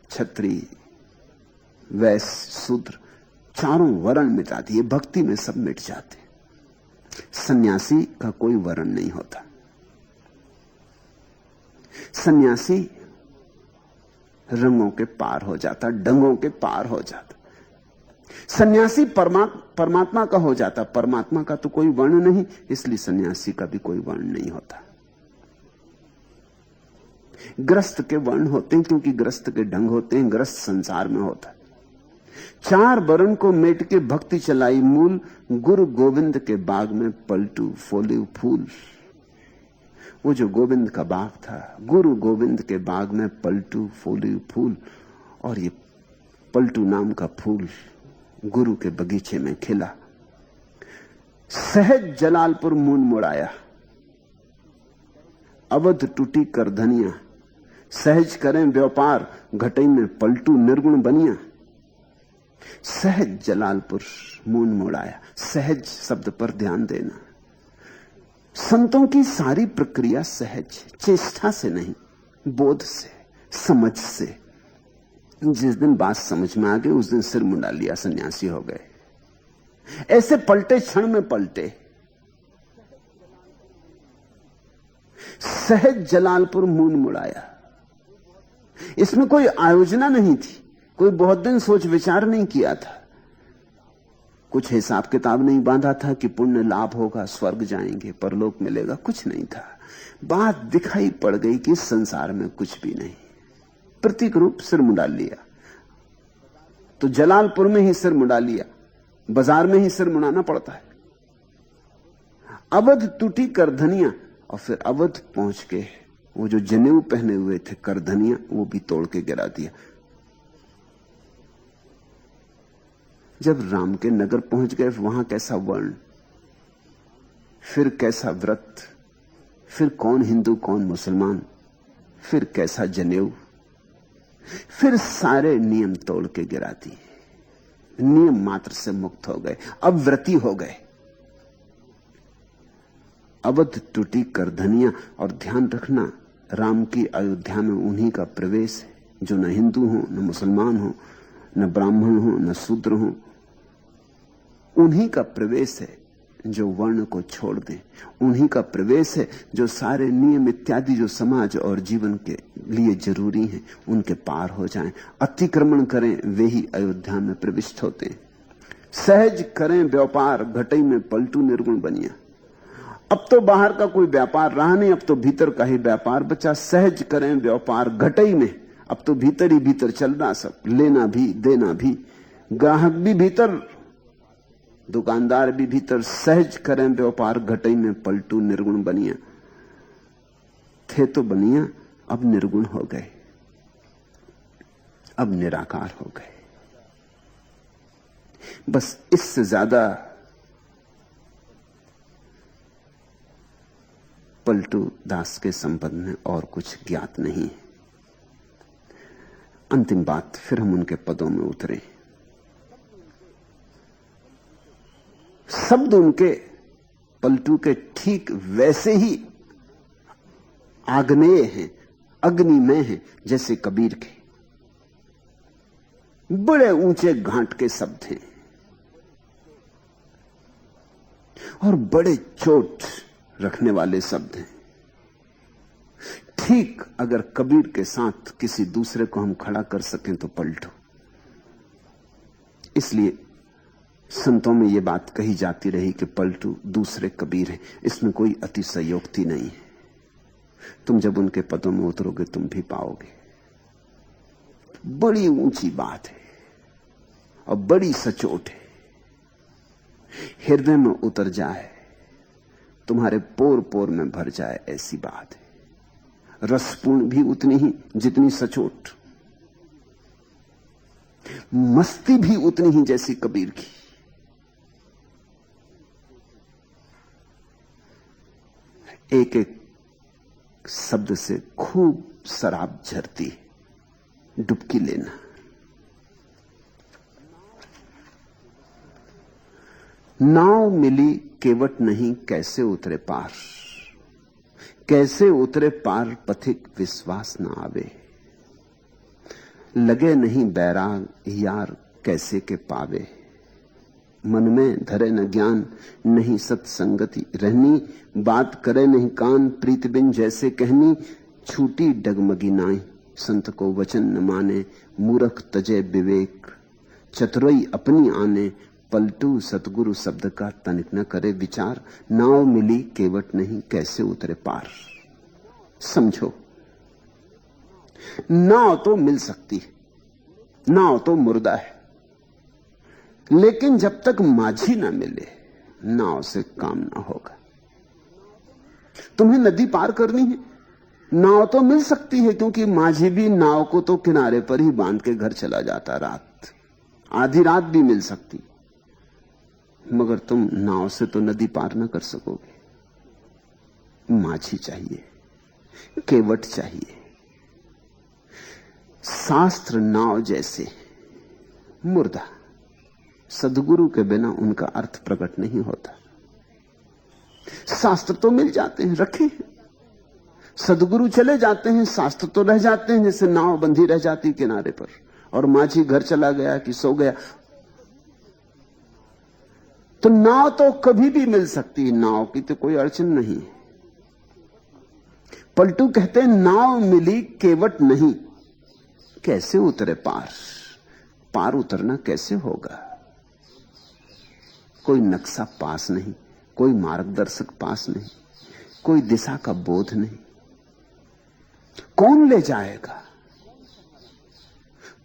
क्षत्रिय, वैश्य, शूद्र, चारों वर्ण मिटाती है। भक्ति में सब मिट जाते। सन्यासी का कोई वर्ण नहीं होता। सन्यासी रंगों के पार हो जाता, डंगों के पार हो जाता। सन्यासी परमात्मा का हो जाता। परमात्मा का तो कोई वर्ण नहीं, इसलिए सन्यासी का भी कोई वर्ण नहीं होता। ग्रस्त के वर्ण होते हैं, क्योंकि ग्रस्त के ढंग होते हैं। ग्रस्त संसार में होता है। चार वर्ण को मेट के भक्ति चलाई मूल, गुरु गोविंद के बाग में पलटू फोलिव फूल। वो जो गोविंद का बाग था, गुरु गोविंद के बाग में पलटू फोलिव फूल, और ये पलटू नाम का फूल गुरु के बगीचे में खिला। सहज जलालपुर मून मुड़ाया, अवध टूटी कर धनिया। सहज करें व्यापार, घटई में पलटू निर्गुण बनिया। सहज जलालपुर मून मुड़ाया। सहज शब्द पर ध्यान देना। संतों की सारी प्रक्रिया सहज, चेष्टा से नहीं, बोध से, समझ से। जिस दिन बात समझ में आ गई उस दिन सिर मुंडा लिया, सन्यासी हो गए। ऐसे पलटे, क्षण में पलटे। सहज जलालपुर मून मुड़ाया। इसमें कोई आयोजना नहीं थी, कोई बहुत दिन सोच विचार नहीं किया था, कुछ हिसाब किताब नहीं बांधा था कि पुण्य लाभ होगा, स्वर्ग जाएंगे, परलोक मिलेगा, कुछ नहीं था। बात दिखाई पड़ गई कि संसार में कुछ भी नहीं। प्रतीक रूप सिर मुंडा लिया। तो जलालपुर में ही सिर मुंडा लिया, बाजार में ही सिर मुंडाना पड़ता है। अवध टूटी करधनिया, और फिर अवध पहुंच के वो जो जनेऊ पहने हुए थे करधनिया, वो भी तोड़ के गिरा दिया। जब राम के नगर पहुंच गए, वहां कैसा वर्ण, फिर कैसा व्रत, फिर कौन हिंदू कौन मुसलमान, फिर कैसा जनेऊ, फिर सारे नियम तोड़ के गिरा दिए। नियम मात्र से मुक्त हो गए, अब व्रती हो गए। अवध टूटी कर धनिया। और ध्यान रखना, राम की अयोध्या में उन्हीं का प्रवेश है जो न हिंदू हो, न मुसलमान हो, न ब्राह्मण हो, न शूद्र हो। उन्हीं का प्रवेश है जो वर्ण को छोड़ दें। उन्हीं का प्रवेश है जो सारे नियम इत्यादि जो समाज और जीवन के लिए जरूरी हैं, उनके पार हो जाएं। अतिक्रमण करें, वे ही अयोध्या में प्रविष्ट होते हैं। सहज करें व्यापार, घटई में पलटू निर्गुण बनिया। अब तो बाहर का कोई व्यापार रहा नहीं, अब तो भीतर का ही व्यापार बचा। सहज करें व्यापार घटई में, अब तो भीतर ही भीतर चल रहा सब, लेना भी देना भी। ग्राहक भी भीतर, दुकानदार भी भीतर। सहज करें व्यापार घटई में पलटू निर्गुण बनिया। थे तो बनिया, अब निर्गुण हो गए, अब निराकार हो गए। बस इससे ज्यादा पलटू दास के संबंध में और कुछ ज्ञात नहीं है। अंतिम बात, फिर हम उनके पदों में उतरे। शब्द उनके पलटू के ठीक वैसे ही आग्नेय हैं, अग्निमय हैं, जैसे कबीर के। बड़े ऊंचे घाट के शब्द हैं और बड़े चोट रखने वाले शब्द हैं। ठीक अगर कबीर के साथ किसी दूसरे को हम खड़ा कर सकें तो पलटू। इसलिए संतों में यह बात कही जाती रही कि पलटू दूसरे कबीर हैं। इसमें कोई अतिशयोक्ति नहीं है। तुम जब उनके पदों में उतरोगे तुम भी पाओगे। बड़ी ऊंची बात है और बड़ी सचोट है। हृदय में उतर जाए, तुम्हारे पोर पोर में भर जाए, ऐसी बात है। रसपूर्ण भी उतनी ही जितनी सचोट, मस्ती भी उतनी ही जैसी कबीर की। एक एक शब्द से खूब शराब झरती है। डुबकी लेना। नाव मिली केवट नहीं, कैसे उतरे पार। कैसे उतरे पार पथिक विश्वास न आवे। लगे नहीं बैराग यार कैसे के पावे। मन में धरे न ज्ञान नहीं सत्संगति रहनी। बात करे नहीं कान प्रीत बिन जैसे कहनी। छूटी डगमगी नाई संत को वचन न माने। मूर्ख तजे विवेक चतुरई अपनी आने। पलटू सतगुरु शब्द का तनिक न करे विचार। नाव मिली केवट नहीं कैसे उतरे पार। समझो, नाव तो मिल सकती है, नाव तो मुर्दा है, लेकिन जब तक माझी ना मिले नाव से काम ना होगा। तुम्हें नदी पार करनी है, नाव तो मिल सकती है, क्योंकि माझी भी नाव को तो किनारे पर ही बांध के घर चला जाता। रात आधी रात भी मिल सकती, मगर तुम नाव से तो नदी पार ना कर सकोगे। माझी चाहिए, केवट चाहिए। शास्त्र नाव जैसे मुर्दा, सदगुरु के बिना उनका अर्थ प्रकट नहीं होता। शास्त्र तो मिल जाते हैं, रखे हैं, सदगुरु चले जाते हैं, शास्त्र तो रह जाते हैं, जैसे नाव बंधी रह जाती किनारे पर और माझी घर चला गया कि सो गया। तो नाव तो कभी भी मिल सकती है, नाव की तो कोई अड़चन नहीं। पलटू कहते हैं नाव मिली केवट नहीं कैसे उतरे पार। पार उतरना कैसे होगा? कोई नक्शा पास नहीं, कोई मार्गदर्शक पास नहीं, कोई दिशा का बोध नहीं। कौन ले जाएगा?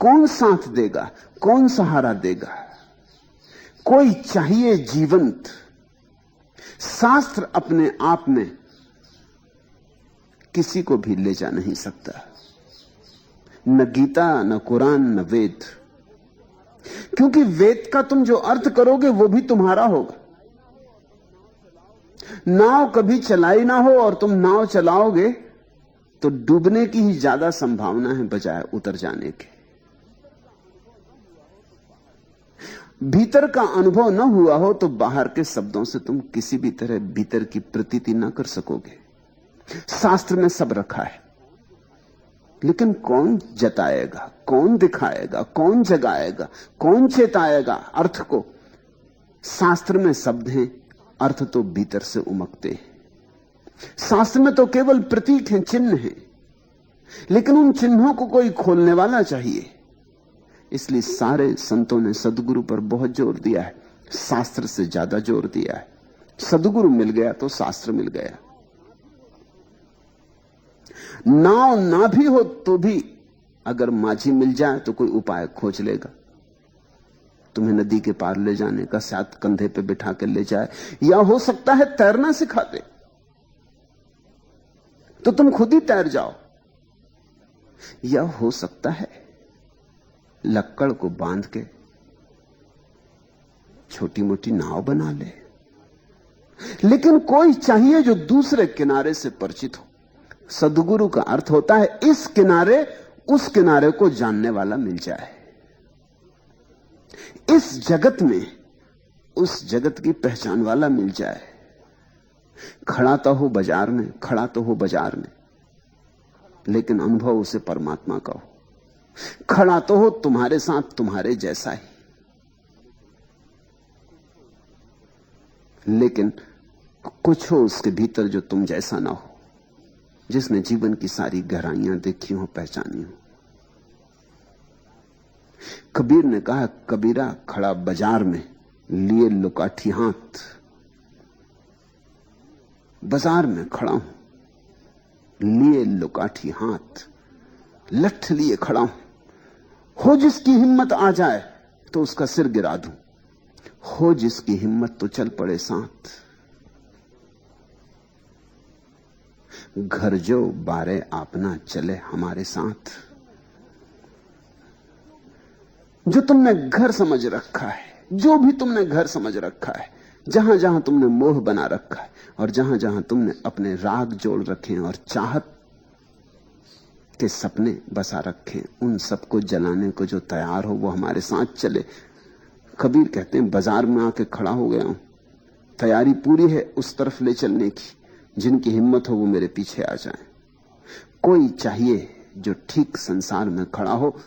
कौन साथ देगा? कौन सहारा देगा? कोई चाहिए जीवंत। शास्त्र अपने आप में किसी को भी ले जा नहीं सकता, न गीता, न कुरान, न वेद, क्योंकि वेद का तुम जो अर्थ करोगे वो भी तुम्हारा होगा। नाव कभी चलाई ना हो और तुम नाव चलाओगे तो डूबने की ही ज्यादा संभावना है बजाय उतर जाने के। भीतर का अनुभव न हुआ हो तो बाहर के शब्दों से तुम किसी भी तरह भीतर की प्रतीति ना कर सकोगे। शास्त्र में सब रखा है, लेकिन कौन जताएगा, कौन दिखाएगा, कौन जगाएगा, कौन चेताएगा अर्थ को? शास्त्र में शब्द हैं, अर्थ तो भीतर से उमकते हैं। शास्त्र में तो केवल प्रतीक हैं, चिन्ह हैं, लेकिन उन चिन्हों को कोई खोलने वाला चाहिए। इसलिए सारे संतों ने सदगुरु पर बहुत जोर दिया है, शास्त्र से ज्यादा जोर दिया है। सदगुरु मिल गया तो शास्त्र मिल गया। नाव ना भी हो तो भी अगर माझी मिल जाए तो कोई उपाय खोज लेगा, तुम्हें नदी के पार ले जाने का। शायद कंधे पे बिठा के ले जाए, या हो सकता है तैरना सिखा दे तो तुम खुद ही तैर जाओ, या हो सकता है लक्कड़ को बांध के छोटी मोटी नाव बना ले। लेकिन कोई चाहिए जो दूसरे किनारे से परिचित हो। सदगुरु का अर्थ होता है इस किनारे उस किनारे को जानने वाला मिल जाए। इस जगत में उस जगत की पहचान वाला मिल जाए। खड़ा तो हो बाजार में, खड़ा तो हो बाजार में, लेकिन अनुभव उसे परमात्मा का हो। खड़ा तो हो तुम्हारे साथ तुम्हारे जैसा ही, लेकिन कुछ हो उसके भीतर जो तुम जैसा ना हो, जिसने जीवन की सारी गहराइयां देखी हो, पहचानी हो। कबीर ने कहा, कबीरा खड़ा बाजार में लिए लुकाठी हाथ। बाजार में खड़ा हूं, लिए लुकाठी हाथ, लठ लिए खड़ा हूं। हो जिसकी हिम्मत आ जाए तो उसका सिर गिरा दूं, हो जिसकी हिम्मत तो चल पड़े साथ। घर जो बारे अपना चले हमारे साथ। जो तुमने घर समझ रखा है, जो भी तुमने घर समझ रखा है, जहां जहां तुमने मोह बना रखा है और जहां जहां तुमने अपने राग जोड़ रखे हैं और चाहत के सपने बसा रखे, उन सबको जलाने को जो तैयार हो वो हमारे साथ चले। कबीर कहते हैं बाजार में आके खड़ा हो गया हूं, तैयारी पूरी है उस तरफ ले चलने की। जिनकी हिम्मत हो वो मेरे पीछे आ जाएं। कोई चाहिए जो ठीक संसार में खड़ा हो,